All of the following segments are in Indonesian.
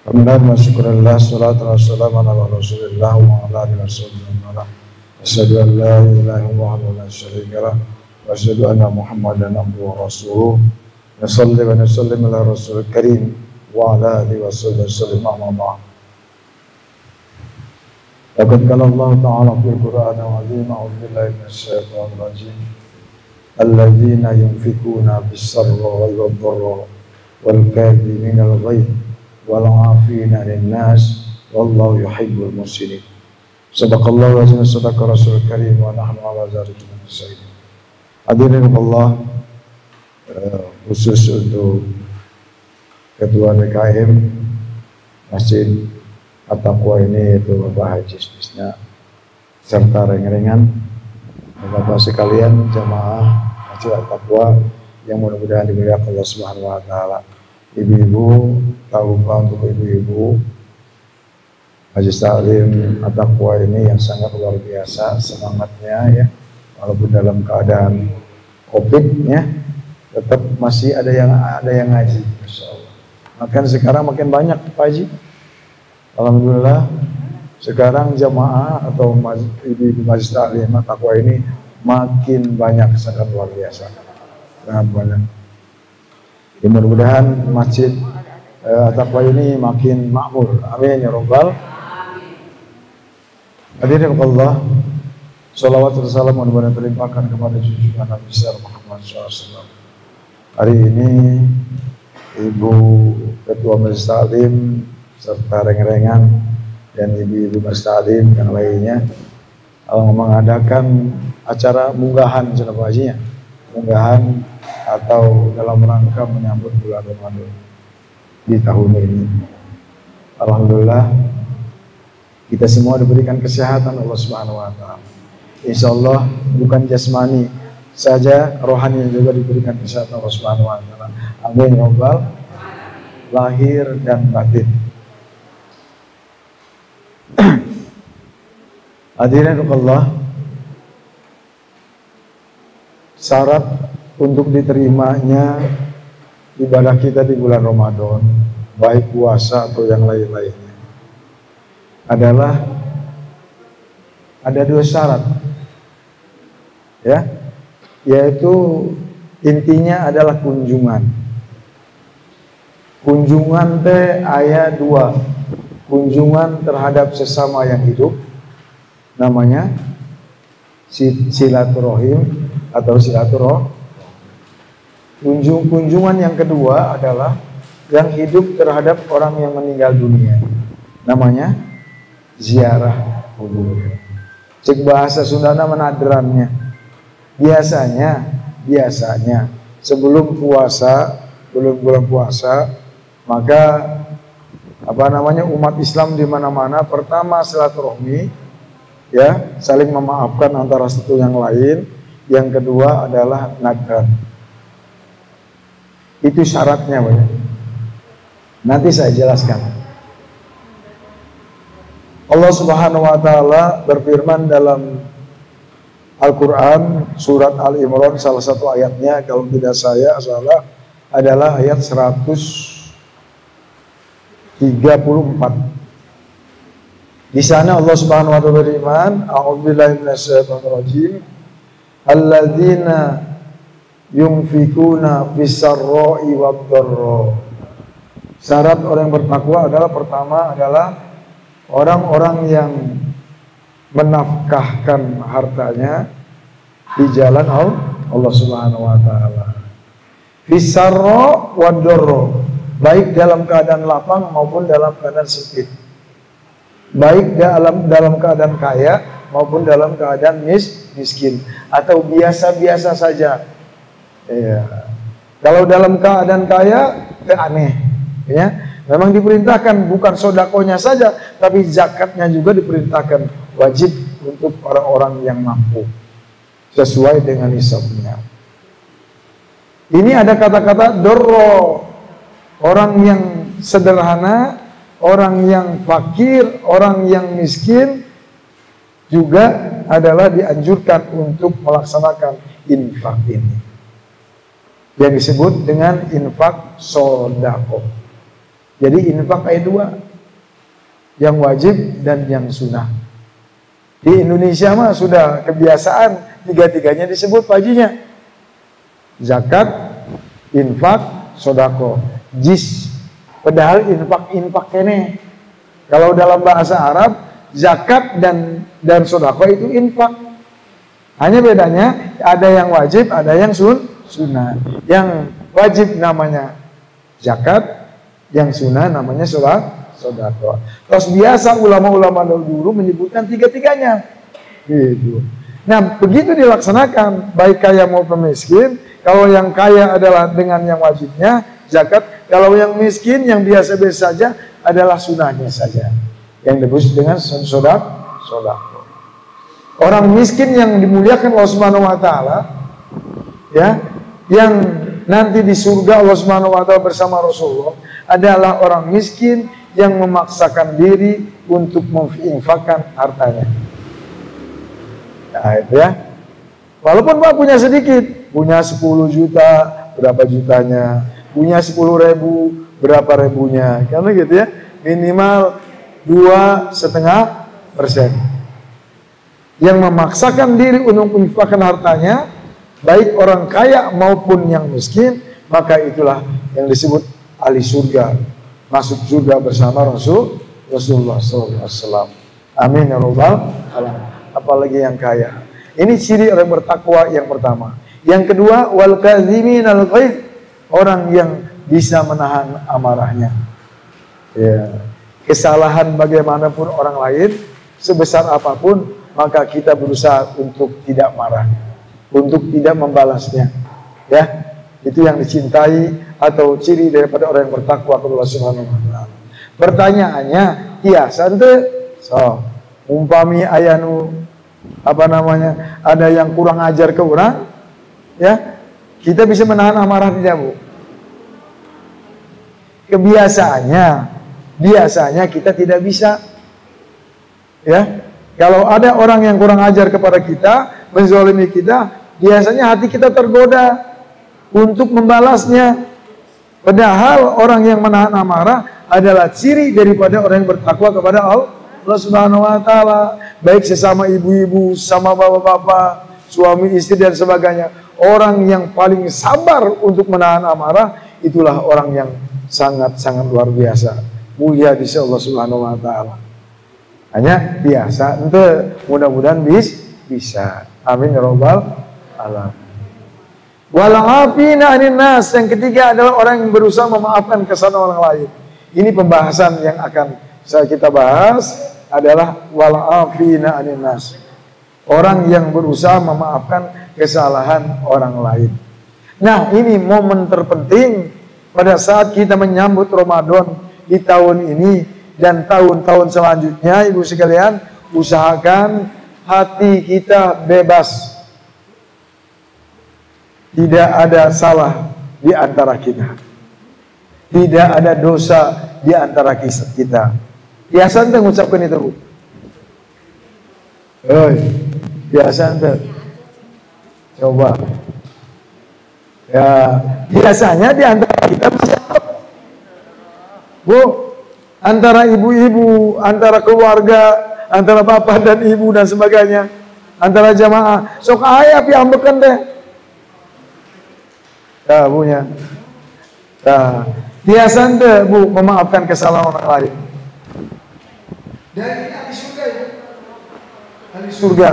Alhamdulillah, syukurillah, salatu wassalamu ala rasulillah wa ala alihi wasallam. Asyhadu an la ilaha illallah wa la syarika lah, wa asyhadu anna Muhammadan abduhu wa rasuluh. Nasalli wa nusallim ala rasulil karim wa ala alihi wasallam, amma ba'd. Laqad qala Allah ta'ala fil Qur'anil 'azim, a'udzu billahi minasy syaithanir rajim. Alladzina yunfikuna bis-sarra'i wad-dharra'i wal kadhiminal ghaidh wal 'afina 'anil nas wallahu yuhibbul muhsinin. Sadaqallahu wa sadaqa rasulul karim wa nahnu 'ala dzalika minasy syahidin. Hadirin Allah, khusus untuk Ketua DKM Masjid At-Taqwa ini, yaitu Bapak Haji Istisna serta ring-ringan Bapak sekalian jamaah Masjid At-Taqwa yang mudah-mudahan dimuliakan Allah Subhanahu wa taala. Ibu-ibu, tak lupa untuk ibu-ibu Majelis Taklim At-Taqwa ini yang sangat luar biasa semangatnya ya, walaupun dalam keadaan Covid ya, tetap masih ada yang ngaji, Masya Allah. Makan sekarang makin banyak Pak Haji, alhamdulillah. Sekarang jamaah atau ibu-ibu Majelis Taklim At-Taqwa ini makin banyak, sangat luar biasa, sangat banyak. Ya, mudah-mudahan Masjid At-Taqwa ini makin makmur, amin ya rabbal. Hadirin Allah, salawat dan salam mudah-mudahan terlimpahkan kepada junjungan Nabi besar Muhammad SAW. Hari ini Ibu Ketua Majelis Taklim serta reng-rengan dan ibu-ibu Majelis Taklim yang lainnya mengadakan acara munggahan hajinya, munggahan atau dalam rangka menyambut bulan Ramadan di tahun ini. Alhamdulillah kita semua diberikan kesehatan Allah Subhanahu wa taala. Insyaallah bukan jasmani saja, rohani juga diberikan kesehatan Allah Subhanahu wa taala. Amin ya rabbal lahir dan batin. Hadirin Allah, syarat untuk diterimanya ibadah kita di bulan Ramadan, baik puasa atau yang lain-lainnya, adalah ada dua syarat ya, yaitu intinya adalah kunjungan teh ayat 2, kunjungan terhadap sesama yang hidup, namanya silaturahim atau silaturahim. Kunjungan yang kedua adalah yang hidup terhadap orang yang meninggal dunia, namanya ziarah kubur. Cek bahasa Sundana menadrannya. Biasanya sebelum puasa, belum bulan puasa, maka umat Islam di mana-mana pertama silaturahmi ya, saling memaafkan antara satu yang lain. Yang kedua adalah nadran. Itu syaratnya, Pak. Nanti saya jelaskan. Allah Subhanahu wa taala berfirman dalam Al-Qur'an surat Al-Imran, salah satu ayatnya kalau tidak saya salah adalah ayat 134. Di sana Allah Subhanahu wa taala berfirman, a'udzubillahi minasyaitonir rajim, alladzina yunfikuna fis-sarra'i wad-dharra. Syarat orang yang bertakwa adalah pertama adalah orang-orang yang menafkahkan hartanya di jalan Allah Subhanahu wa taala. Fis-sarra wad-dharra, baik dalam keadaan lapang maupun dalam keadaan sempit. Baik dalam keadaan kaya maupun dalam keadaan miskin atau biasa-biasa saja. Ya. Kalau dalam keadaan kaya, aneh, ya. Memang diperintahkan bukan sodakonya saja, tapi zakatnya juga diperintahkan, wajib untuk orang-orang yang mampu sesuai dengan nisabnya. Ini ada kata-kata dorro, orang yang sederhana, orang yang fakir, orang yang miskin juga adalah dianjurkan untuk melaksanakan infak ini, yang disebut dengan infak sodako. Jadi infak ada dua, yang wajib dan yang sunnah. Di Indonesia mah sudah kebiasaan tiga-tiganya disebut pajinya. Zakat, infak, sodako, jis. Padahal infak kene. Kalau dalam bahasa Arab, zakat dan sodako itu infak. Hanya bedanya ada yang wajib, ada yang sunnah. Yang wajib namanya zakat, yang sunnah namanya sodako. Terus biasa ulama-ulama dulu menyebutkan tiga-tiganya. Gitu. Nah, begitu dilaksanakan, baik kaya maupun miskin. Kalau yang kaya adalah dengan yang wajibnya, zakat. Kalau yang miskin, yang biasa-biasa saja adalah sunnahnya saja. Yang disebut dengan sodako. Orang miskin yang dimuliakan Allah Subhanahu wa taala, ya, yang nanti di surga Allah Subhanahu wa taala bersama Rasulullah adalah orang miskin yang memaksakan diri untuk menginfakkan hartanya. Nah, itu ya. Walaupun Pak punya sedikit, punya 10 juta, berapa jutanya, punya 10.000, berapa ribunya, karena gitu ya, minimal 2,5%. Yang memaksakan diri untuk menginfakkan hartanya, baik orang kaya maupun yang miskin, maka itulah yang disebut ahli surga, masuk surga bersama Rasulullah SAW. Amin ya rabbal alamin. Apalagi yang kaya. Ini ciri orang bertakwa yang pertama. Yang kedua, wal kadziminal ghaidz, orang yang bisa menahan amarahnya. Ya. Kesalahan bagaimanapun orang lain, sebesar apapun, maka kita berusaha untuk tidak marah, untuk tidak membalasnya. Ya, itu yang dicintai atau ciri daripada orang yang bertakwa kepada Allah Subhanahu wa taala. Pertanyaannya, biasa ente so umpami ayanu ada yang kurang ajar ke orang, ya, kita bisa menahan amarah tidak, Bu? Biasanya kita tidak bisa. Ya. Kalau ada orang yang kurang ajar kepada kita, menzalimi kita, biasanya hati kita tergoda untuk membalasnya. Padahal orang yang menahan amarah adalah ciri daripada orang yang bertakwa kepada Allah Subhanahu wa taala, baik sesama ibu-ibu, sama bapak-bapak, suami istri dan sebagainya. Orang yang paling sabar untuk menahan amarah itulah orang yang sangat-sangat luar biasa, mulia di sisi Allah Subhanahu wa taala. Hanya biasa, ente mudah-mudahan bisa. Amin ya rabbal alamin. Wal afina 'anil nas, yang ketiga adalah orang yang berusaha memaafkan kesalahan orang lain. Ini pembahasan yang akan kita bahas adalah wal afina 'anil nas. Orang yang berusaha memaafkan kesalahan orang lain. Nah, ini momen terpenting pada saat kita menyambut Ramadan di tahun ini dan tahun-tahun selanjutnya. Ibu sekalian, usahakan hati kita bebas, tidak ada salah di antara kita, tidak ada dosa di antara kita. Biasa ente mengucapkan itu, Bu? Biasa ente coba ya, biasanya di antara kita bisa, Bu, antara ibu-ibu, antara keluarga, antara bapak dan ibu dan sebagainya, antara jamaah, sok aya piambekan deh. Nah, punya. Nah, biasa ente, Bu, memaafkan kesalahan orang lain. Dan ini ahli surga, ya. Ahli surga.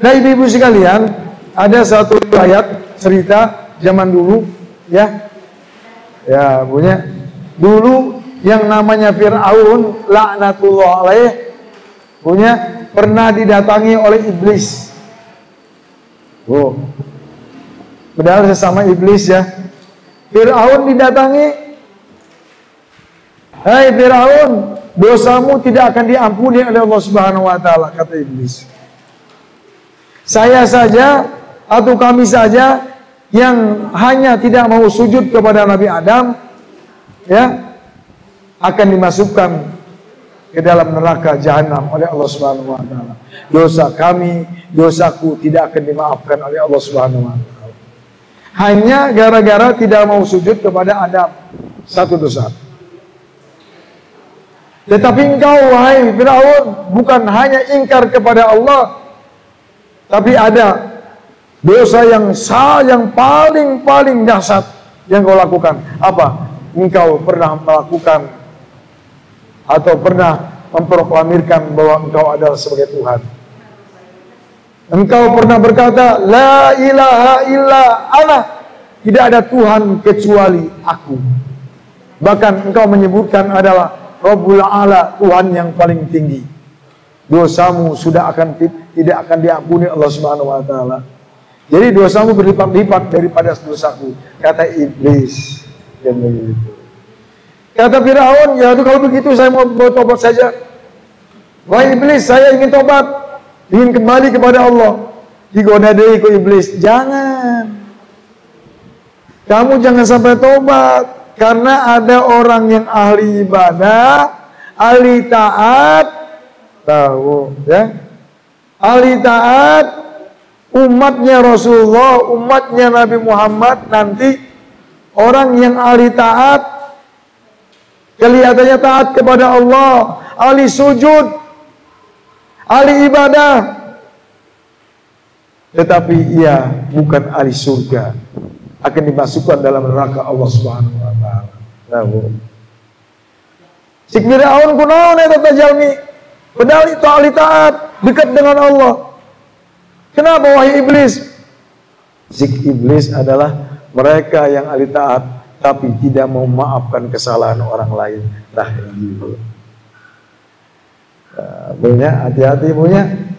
Nah, ibu-ibu sekalian, ada satu ayat cerita zaman dulu, ya. Ya, punya. Dulu yang namanya Fir'aun laknatullah alaih, punya, pernah didatangi oleh iblis. Oh. Padahal sesama iblis, ya. Fir'aun didatangi, "Hai Fir'aun, dosamu tidak akan diampuni oleh Allah Subhanahu wa taala," kata iblis. "Saya saja atau kami saja yang hanya tidak mau sujud kepada Nabi Adam, ya, akan dimasukkan ke dalam neraka jahanam oleh Allah Subhanahu wa taala. Dosa kami, dosaku tidak akan dimaafkan oleh Allah Subhanahu wa taala. Hanya gara-gara tidak mau sujud kepada Adam." satu dosa. Tetapi engkau, wahai Firaun, bukan hanya ingkar kepada Allah, tapi ada dosa yang paling dahsyat yang kau lakukan. Apa? Engkau pernah melakukan atau pernah memproklamirkan bahwa engkau adalah sebagai Tuhan. Engkau pernah berkata, la ilaha illa ana, tidak ada Tuhan kecuali aku. Bahkan engkau menyebutkan adalah Rabbul A'la, Tuhan yang paling tinggi. Dosamu tidak akan diampuni Allah Subhanahu wa taala. Jadi dosamu berlipat-lipat daripada dosaku, kata iblis. Yang begitu. Kata Firaun, ya itu kalau begitu saya mau bertobat saja. Wahai iblis, saya ingin tobat, ingin kembali kepada Allah. Digoda deui ku iblis, jangan. Kamu jangan sampai tobat. Karena ada orang yang ahli ibadah, ahli taat, tahu ya, ahli taat, umatnya Rasulullah, umatnya Nabi Muhammad, nanti orang yang ahli taat, kelihatannya taat kepada Allah, ahli sujud, ahli ibadah, tetapi ia bukan ahli surga, akan dimasukkan dalam neraka Allah Subhanahu wa taala. Si Firaun kunaon eta teh jalmi? Padahal itu ahli taat, dekat dengan Allah. Kenapa wahai iblis? Si iblis adalah mereka yang ahli taat tapi tidak mau memaafkan kesalahan orang lain. Nah, gitu. Punya hati-hati punya.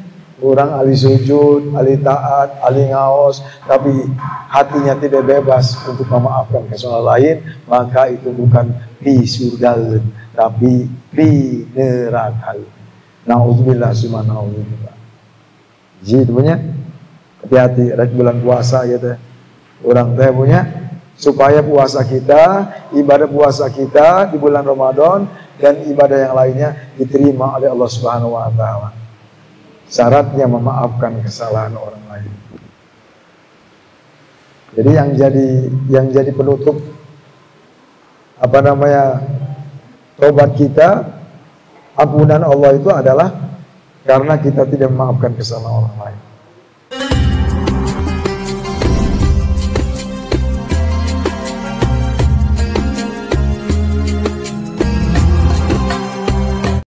Orang ahli sujud, ahli taat, ahli ngaos, tapi hatinya tidak bebas untuk memaafkan kesalahan lain, maka itu bukan di surga, tapi di neraka. Nauzubillah subhanahu. Jadi punya hati-hati, rek bulan puasa gitu. Orang teh punya supaya puasa kita, ibadah puasa kita di bulan Ramadan dan ibadah yang lainnya diterima oleh Allah Subhanahu wa taala. Syaratnya memaafkan kesalahan orang lain. Jadi yang jadi penutup tobat kita, ampunan Allah itu adalah karena kita tidak memaafkan kesalahan orang lain.